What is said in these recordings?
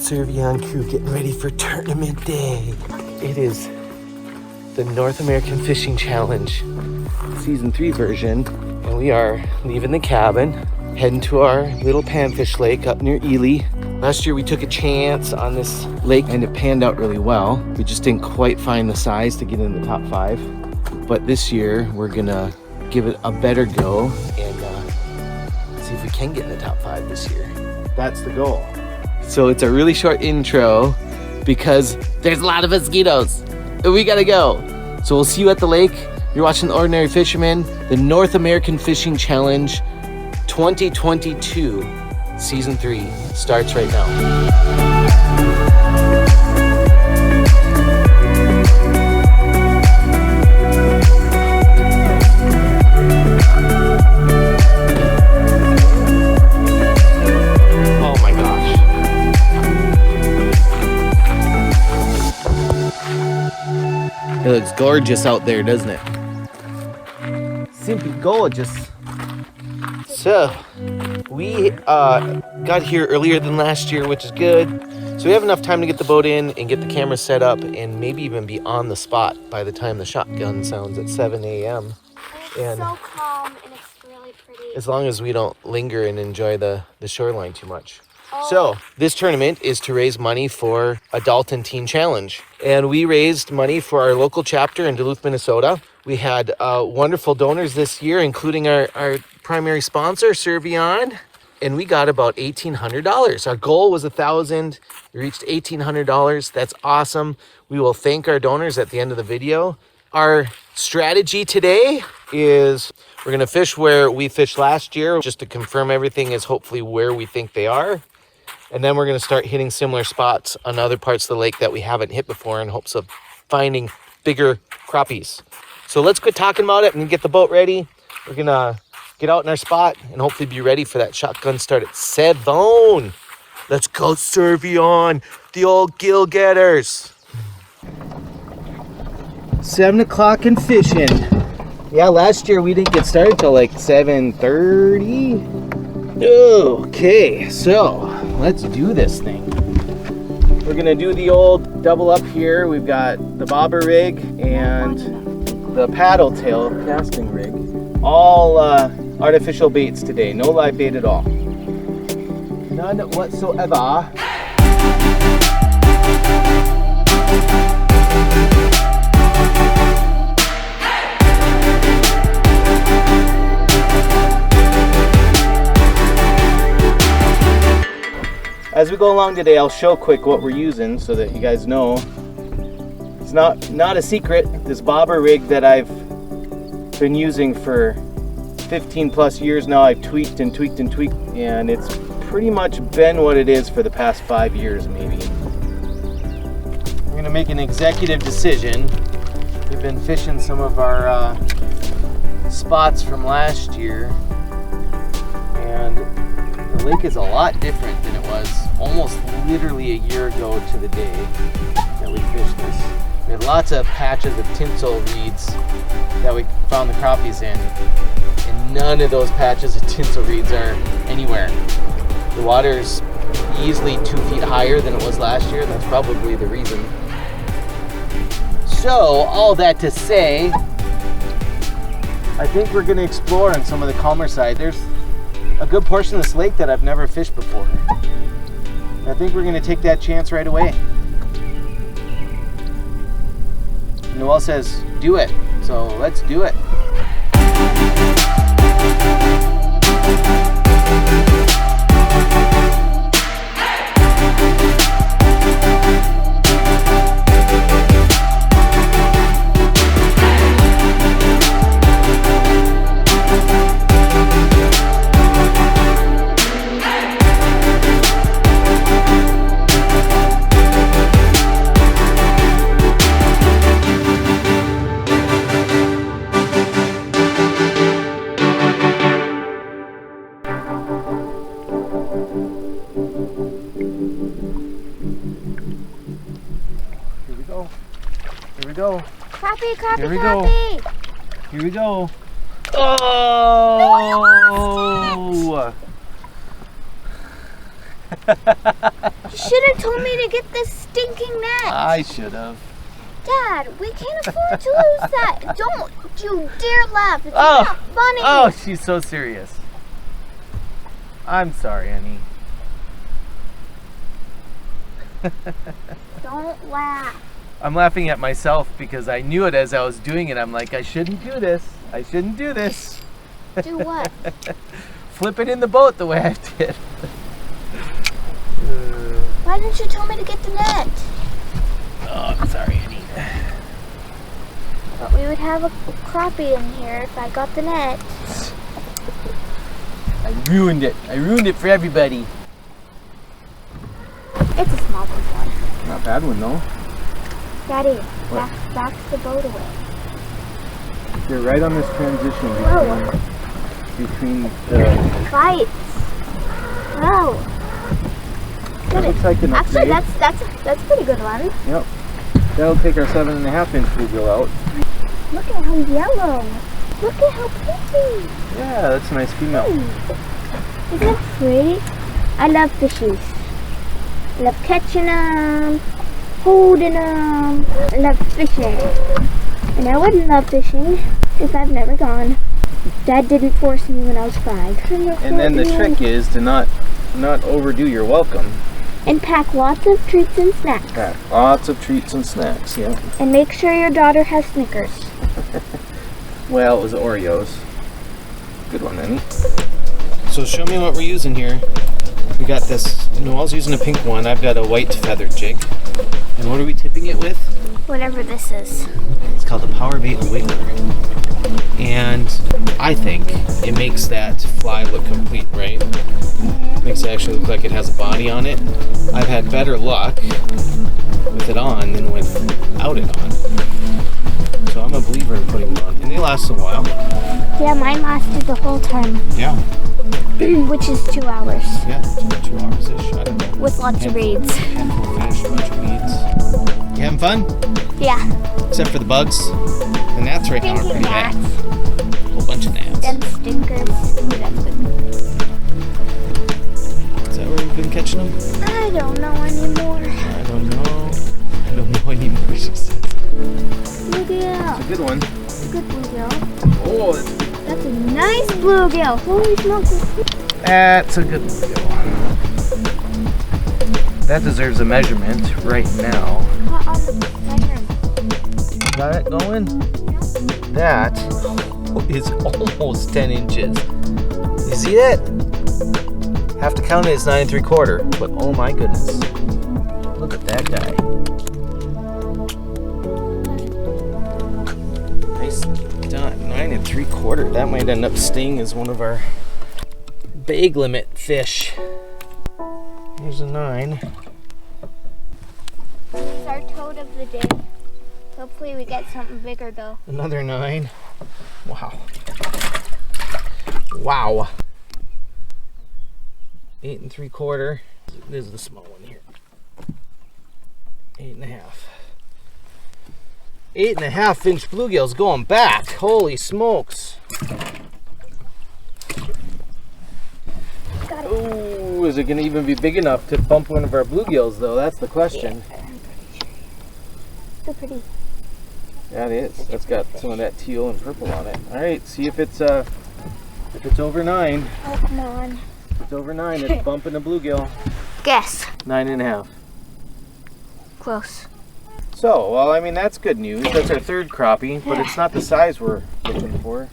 Servion crew getting ready for tournament day. It is the North American Fishing Challenge Season 3 version. And we are leaving the cabin, heading to our little panfish lake up near Ely. Last year we took a chance on this lake and it panned out really well. We just didn't quite find the size to get in the top 5. But this year we're gonna give it a better go and see if we can get in the top 5 this year. That's the goal. So it's a really short intro because there's a lot of mosquitoes and we gotta go. So we'll see you at the lake. You're watching The Ordinary Fisherman, the North American Fishing Challenge 2022 Season 3 starts right now. It looks gorgeous out there, doesn't it? Simply gorgeous. So, we got here earlier than last year, which is good. So we have enough time to get the boat in and get the camera set up and maybe even be on the spot by the time the shotgun sounds at 7 a.m. It's so calm and it's really pretty. As long as we don't linger and enjoy the shoreline too much. So this tournament is to raise money for Adult and Teen Challenge. And we raised money for our local chapter in Duluth, Minnesota. We had wonderful donors this year, including our primary sponsor, Servion. And we got about $1,800. Our goal was $1,000. We reached $1,800. That's awesome. We will thank our donors at the end of the video. Our strategy today is we're going to fish where we fished last year, just to confirm everything is hopefully where we think they are. And then we're going to start hitting similar spots on other parts of the lake that we haven't hit before in hopes of finding bigger crappies. So let's quit talking about it and get the boat ready. We're going to get out in our spot and hopefully be ready for that shotgun start at 7. Let's go, Servion, the old gill getters. 7 o'clock and fishing. Yeah, last year we didn't get started till like 7:30. Okay, so let's do this thing. We're gonna do the old double up here. We've got the bobber rig and the paddle tail casting rig. All artificial baits today, no live bait at all. None whatsoever. As we go along today, I'll show quick what we're using so that you guys know. It's not a secret. This bobber rig that I've been using for 15 plus years now, I've tweaked and tweaked and tweaked, and it's pretty much been what it is for the past 5 years maybe. We're gonna make an executive decision. We've been fishing some of our spots from last year, and the lake is a lot different than it was almost literally a year ago to the day that we fished this. We had lots of patches of tinsel reeds that we found the crappies in, and none of those patches of tinsel reeds are anywhere. The water's easily 2 feet higher than it was last year. That's probably the reason. So, all that to say, I think we're gonna explore on some of the calmer side. There's a good portion of this lake that I've never fished before. I think we're gonna take that chance right away. Noel says, do it. So let's do it. Here we go. Crappie, crappie, Here we crappie. go. Here we go. Oh! You should have told me to get this stinking net. I should have. Dad, we can't afford to lose that. Don't you dare laugh. It's not funny. Oh, she's so serious. I'm sorry, honey. Don't laugh. I'm laughing at myself because I knew it as I was doing it. I'm like, I shouldn't do this. I shouldn't do this. Do what? Flip it in the boat the way I did. Why didn't you tell me to get the net? Oh, I'm sorry, honey. But we would have a crappie in here if I got the net. I ruined it. I ruined it for everybody. It's a small one. Not a bad one, though. Daddy, back the boat away. You're right on this transition between the... Fights. No. That looks like an Actually, upgrade. that's a pretty good one. Yep. That'll take our 7.5-inch bluegill out. Look at how yellow. Look at how pretty. Yeah, that's a nice female. Isn't that pretty? I love fishies. I love catching them, holding them. I love fishing. And I wouldn't love fishing if I've never gone. Dad didn't force me when I was 5. And then the trick is to not overdo your welcome. And pack lots of treats and snacks. Pack lots of treats and snacks, yeah. And make sure your daughter has Snickers. Well, it was Oreos. Good one, honey. So show me what we're using here. We got this, Noelle's using a pink one. I've got a white feather jig. And what are we tipping it with? Whatever this is. It's called the Power Bait Wiggler. And I think it makes that fly look complete, right? Makes it actually look like it has a body on it. I've had better luck with it on than without it on. So I'm a believer in putting it on. And they last a while. Yeah, mine lasted the whole time. Yeah. Which is 2 hours. Yeah, 2 hours-ish. I don't know. With lots of reeds. Handful of fish, a bunch of weeds. You having fun? Yeah. Except for the bugs. The gnats right now are pretty bad. Gnats. A whole bunch of gnats. Them stinkers. Ooh, that's good. Is that where we've been catching them? I don't know anymore. I don't know. I don't know anymore, she says. Bluegill. It's a good one. Good bluegill. Oh, That's a nice bluegill. Holy smokes. that's a good bluegill. That deserves a measurement right now. Got it going? That is almost 10 inches. You see that? Have to count it as 9 3/4, but oh my goodness. Look at that guy. Nice done. 9 3/4. That might end up staying as one of our bag limit fish. Here's a 9. This is our toad of the day. Hopefully we get something bigger though. Another 9. Wow. Wow. 8 3/4. This is the small one here. 8.5. 8.5-inch bluegills going back. Holy smokes. Got it. Ooh, is it going to even be big enough to bump one of our bluegills though? That's the question. Yeah, I'm pretty sure. So pretty. That is. That's got some of that teal and purple on it. All right, see if it's over 9. Oh, come on. If it's over 9, it's bumping a bluegill. Guess. 9.5. Close. So, well, I mean, that's good news. That's our 3rd crappie, but it's not the size we're looking for.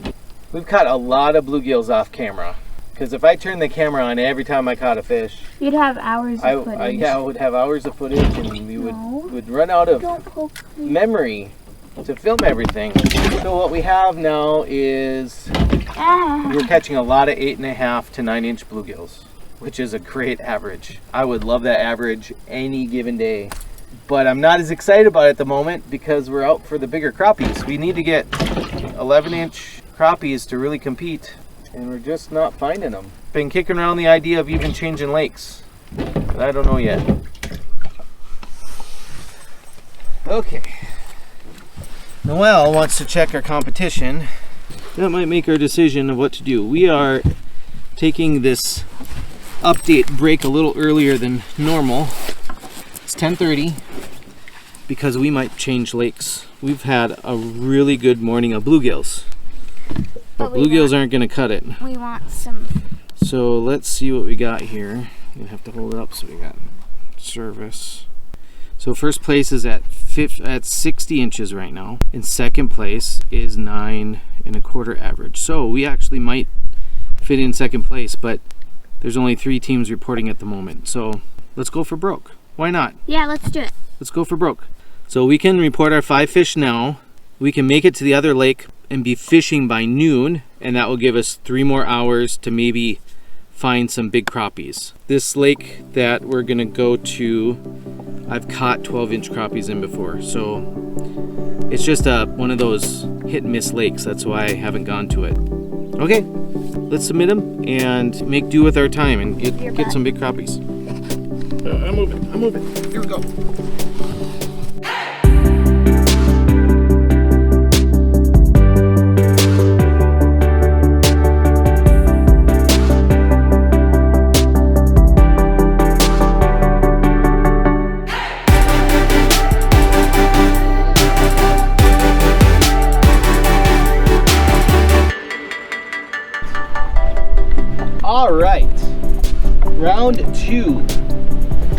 We've caught a lot of bluegills off camera. Because if I turned the camera on every time I caught a fish, You'd have hours of footage. I would have hours of footage, and we would run out of Don't poke me. memory to film everything. So what we have now is we're catching a lot of 8.5 to 9-inch bluegills, which is a great average. I would love that average any given day. But I'm not as excited about it at the moment because we're out for the bigger crappies. We need to get 11-inch crappies to really compete, and we're just not finding them. Been kicking around the idea of even changing lakes, but I don't know yet. Okay. Noelle wants to check our competition. That might make our decision of what to do. We are taking this update break a little earlier than normal. It's 10:30 because we might change lakes. We've had a really good morning of bluegills, but bluegills aren't going to cut it. We want some. So let's see what we got here. You have to hold it up so we got service. So first place is at 60 inches right now, and second place is 9 1/4 average. So we actually might fit in second place, but there's only 3 teams reporting at the moment. So let's go for broke. Why not? Yeah, let's do it. Let's go for broke. So we can report our 5 fish now. We can make it to the other lake and be fishing by noon, and that will give us 3 more hours to maybe find some big crappies. This lake that we're gonna go to, I've caught 12-inch crappies in before, so it's just one of those hit and miss lakes. That's why I haven't gone to it. Okay, let's submit them and make do with our time and get some big crappies. I'm moving. Here we go. All right, round 2.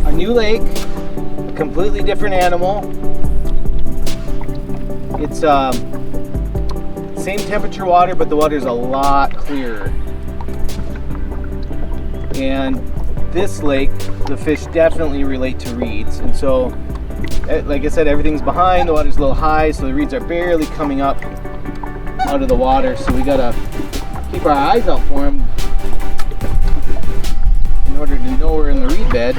A new lake, a completely different animal. It's same temperature water, but the water's a lot clearer. And this lake, the fish definitely relate to reeds. And so, like I said, everything's behind, the water's a little high, so the reeds are barely coming up out of the water. So we gotta keep our eyes out for them in order to know we're in the reed bed.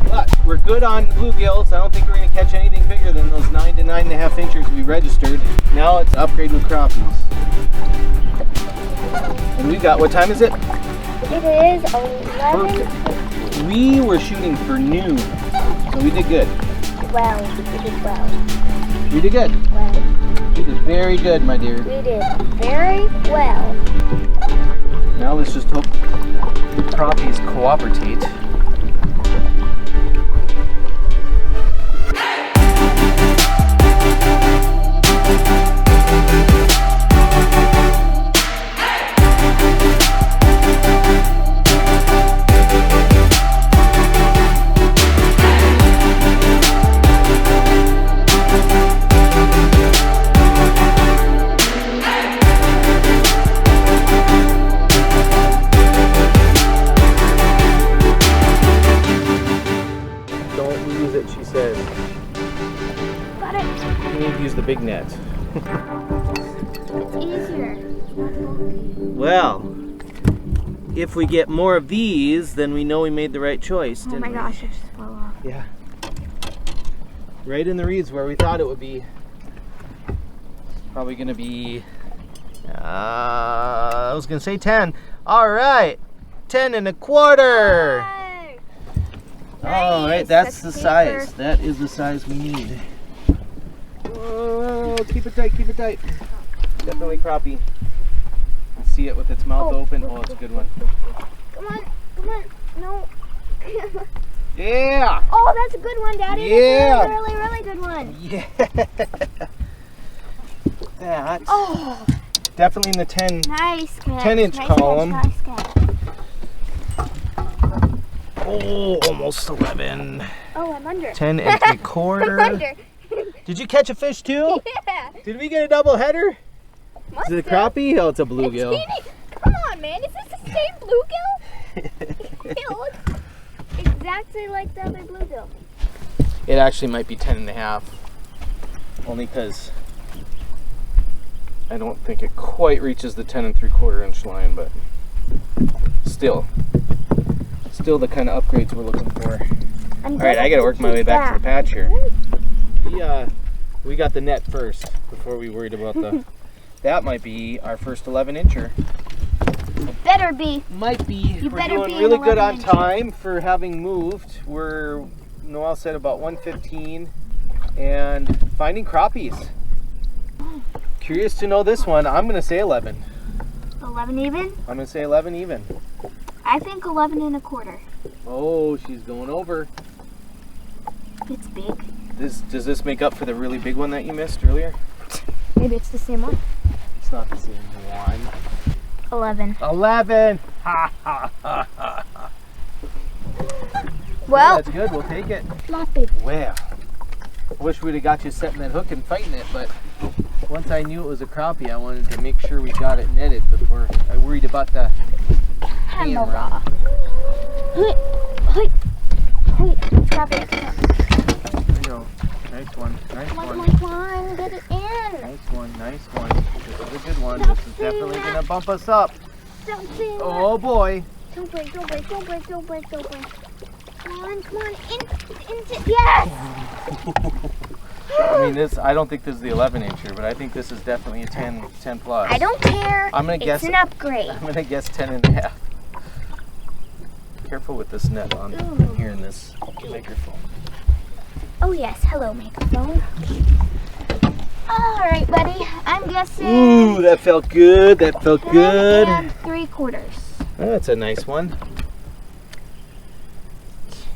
But we're good on bluegills. I don't think we're going to catch anything bigger than those 9 to 9 1/2 inches we registered. Now it's upgrade with crappies. And we got, what time is it? It is 11. Perfect. We were shooting for noon, so we did good. Well, we did well. You did good. Well, You did very good, my dear. we did very well. Now let's just hope crappies cooperate. She says. Got it. You need to use the big net. It's easier. Well, if we get more of these, then we know we made the right choice, Oh didn't my we? gosh, it just fell off. Yeah. Right in the reeds where we thought it would be. Probably gonna be, I was gonna say 10. All right, 10 1/4. All right, that's the size. That is the size we need. Whoa, keep it tight, keep it tight. Definitely crappie. See it with its mouth open. Oh, it's a good one. Come on, no. Yeah. Oh, that's a good one, Daddy. Yeah. That's a really, really good one. Yeah. That. Oh. Definitely in the 10. Nice catch. 10-inch nice column. Catch, nice catch. Oh, almost 11. Oh, I'm under. 10 3/4. I'm under. Did you catch a fish too? Yeah. Did we get a double header? Must Is it a have. crappie? Oh, it's a bluegill. Come on, man. Is this the same bluegill? It looks exactly like the other bluegill. It actually might be 10 1/2. Only because I don't think it quite reaches the 10 3/4 inch line, but still the kind of upgrades we're looking for. All right, I gotta work my way back to the patch here. We got the net first before we worried about the. That might be our first 11-incher. It better be. Might be. You We're better doing be really an good on 11-incher. time for having moved. Noel said about 1:15, and finding crappies. Curious to know this one. I'm gonna say 11. 11 even? I'm gonna say 11 even. I think 11 and a quarter. Oh, she's going over. It's big. Does this make up for the really big one that you missed earlier? Maybe it's the same one. It's not the same one. 11. 11! Ha ha ha ha ha. Well, That's good, we'll take it. not big. Well, I wish we'd have got you setting that hook and fighting it, but once I knew it was a crappie, I wanted to make sure we got it netted before I worried about the Camera. Stop it. There you go. Nice one. Nice Come one. on, come on, get it in. Nice one. Nice one. This is a good one. This is definitely going to bump us up. Don't see it. Oh boy. Don't break, don't break, don't break, don't break, don't break. Come on, into, yes! I mean, I don't think this is the 11 incher, but I think this is definitely a 10 plus. I don't care. I'm gonna guess it's an upgrade. I'm gonna guess 10 and a half. Careful with this net on here in this microphone. Oh yes, hello microphone. All right, buddy. I'm guessing. Ooh, that felt good. That felt good. 10 3/4. Oh, that's a nice one.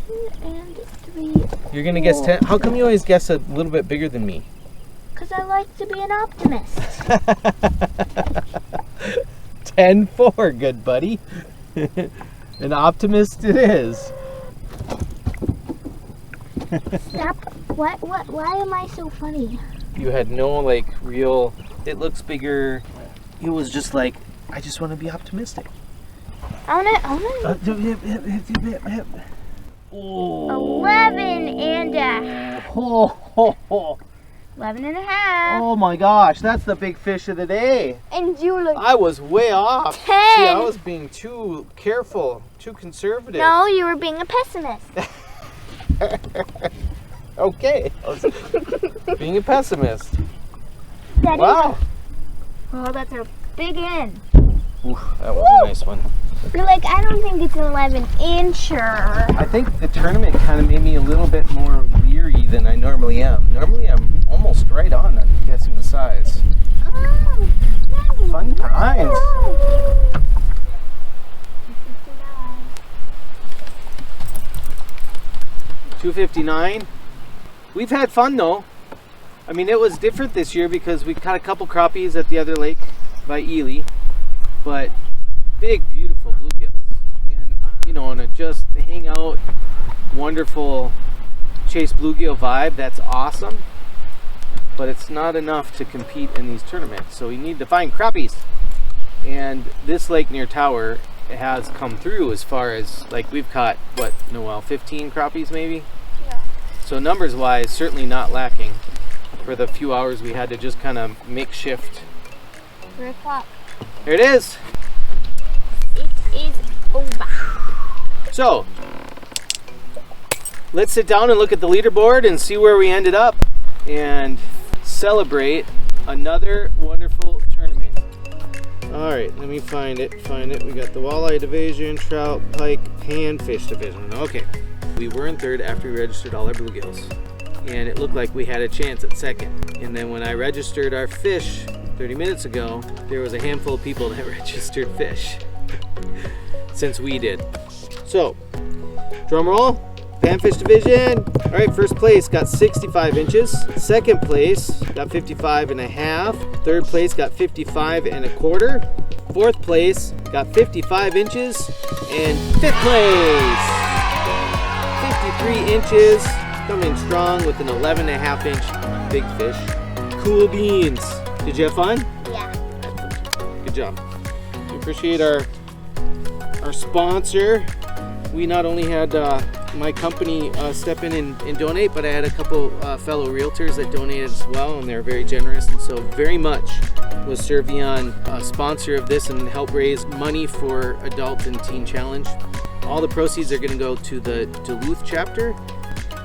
2 and 3. You're gonna guess 10. How come you always guess a little bit bigger than me? Because I like to be an optimist. 10-4, good buddy. An optimist it is. Stop. What? Why am I so funny? You had no like real, it looks bigger. It was just like, I just want to be optimistic. I wanna. Oh. 11 and a. Oh, 11 and a half. oh my gosh, that's the big fish of the day. And you look. I was way off. 10. See, I was being too careful, too conservative. No, you were being a pessimist. Okay. I was being a pessimist. That Wow. Oh, that's a big end. Oof, that was a nice one. You're like, I don't think it's an 11 incher. I think the tournament kind of made me a little bit more leery than I normally am. Normally I'm almost right on guessing the size. Oh, Fun times. 259. We've had fun though. I mean, it was different this year because we caught a couple crappies at the other lake by Ely, but big, beautiful bluegills. And, you know, on a just hang out, wonderful chase bluegill vibe, that's awesome. But it's not enough to compete in these tournaments. So we need to find crappies. And this lake near Tower has come through as far as, like, we've caught, what, Noel, 15 crappies maybe? Yeah. So numbers wise, certainly not lacking for the few hours we had to just kind of makeshift. 3 o'clock. There it is. It is over. So let's sit down and look at the leaderboard and see where we ended up and celebrate another wonderful tournament. All right, let me find it. We got the walleye division, trout, pike, panfish division. Okay, we were in third after we registered all our bluegills, and it looked like we had a chance at second. And then when I registered our fish 30 minutes ago, there was a handful of people that registered fish since we did. So, drum roll, panfish division. All right, first place got 65 inches. Second place got 55 and a half. Third place got 55 and a quarter. Fourth place got 55 inches. And fifth place, 53 inches. Coming strong with an 11 and a half inch big fish. Cool beans. Did you have fun? Yeah. Good job. We appreciate our sponsor. We not only had my company step in and donate, but I had a couple fellow realtors that donated as well, and they're very generous. And so very much was Servion a sponsor of this and help raise money for Adult and Teen Challenge. All the proceeds are going to go to the Duluth chapter.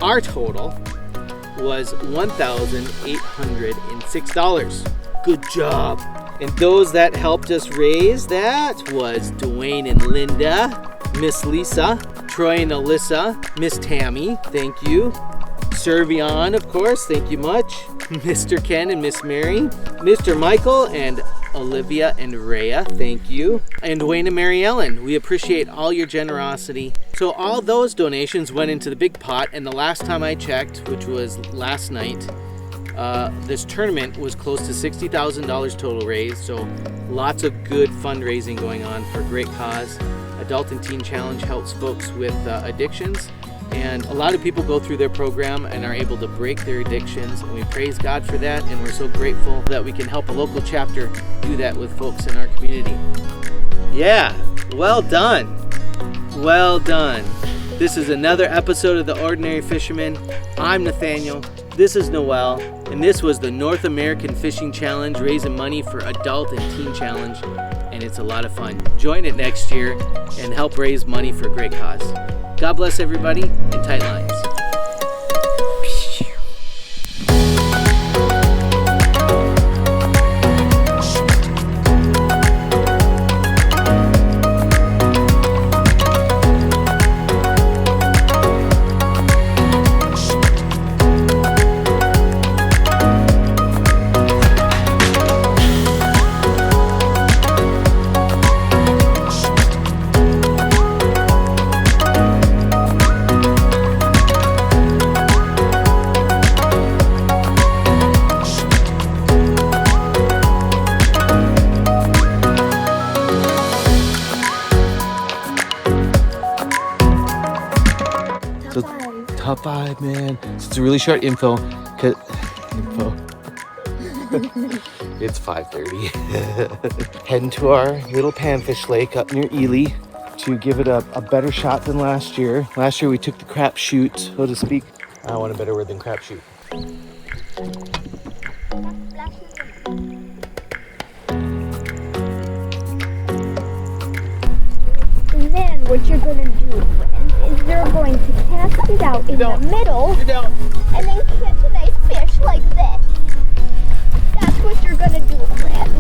Our total was $1,806. Good job. And those that helped us raise that was Dwayne and Linda, Miss Lisa, Troy and Alyssa, Miss Tammy, thank you. Servion, of course, thank you much. Mr. Ken and Miss Mary, Mr. Michael, and Olivia and Rhea, thank you. And Wayne and Mary Ellen, we appreciate all your generosity. So all those donations went into the big pot, and the last time I checked, which was last night, this tournament was close to $60,000 total raised. So lots of good fundraising going on for a great cause. Adult and Teen Challenge helps folks with addictions. And a lot of people go through their program and are able to break their addictions. And we praise God for that. And we're so grateful that we can help a local chapter do that with folks in our community. Yeah, well done. Well done. This is another episode of The Ordinary Fisherman. I'm Nathaniel. This is Noel. And this was the North American Fishing Challenge, raising money for Adult and Teen Challenge. And it's a lot of fun. Join it next year and help raise money for a great cause. God bless everybody, and tight lines. So top 5, man. So it's a really short info. It's 5:30. Heading to our little panfish lake up near Ely to give it a better shot than last year. Last year we took the crap shoot, so to speak. I want a better word than crap shoot. And then what you're going to do is you're going to cast it out in the middle and then catch a nice fish like this. That's what you're going to do, friend.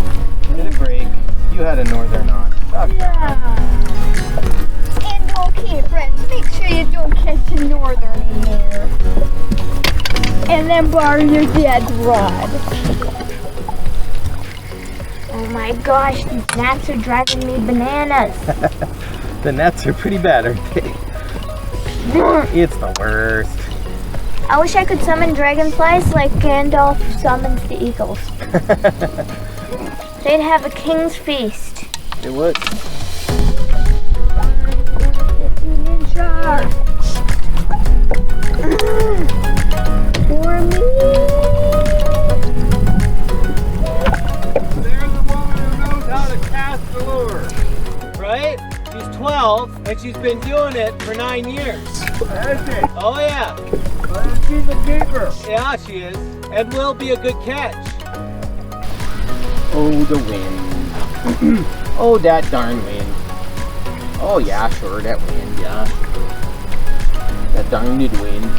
Let it break. You had a northern on. Yeah. And okay, friends, make sure you don't catch a northern in there. And then borrow your dad's rod. Oh my gosh, these gnats are driving me bananas. The nets are pretty bad, aren't they? It's the worst. I wish I could summon dragonflies like Gandalf summons the eagles. They'd have a king's feast. It would. For me. There's a woman who knows how to cast the lure. Right? She's 12 and she's been doing it for 9 years. Is it? Oh yeah. Well, she's a keeper. Yeah, she is. And will be a good catch. Oh, the wind. Oh, that darn wind. Oh, yeah, sure, that wind, yeah. That darn good wind.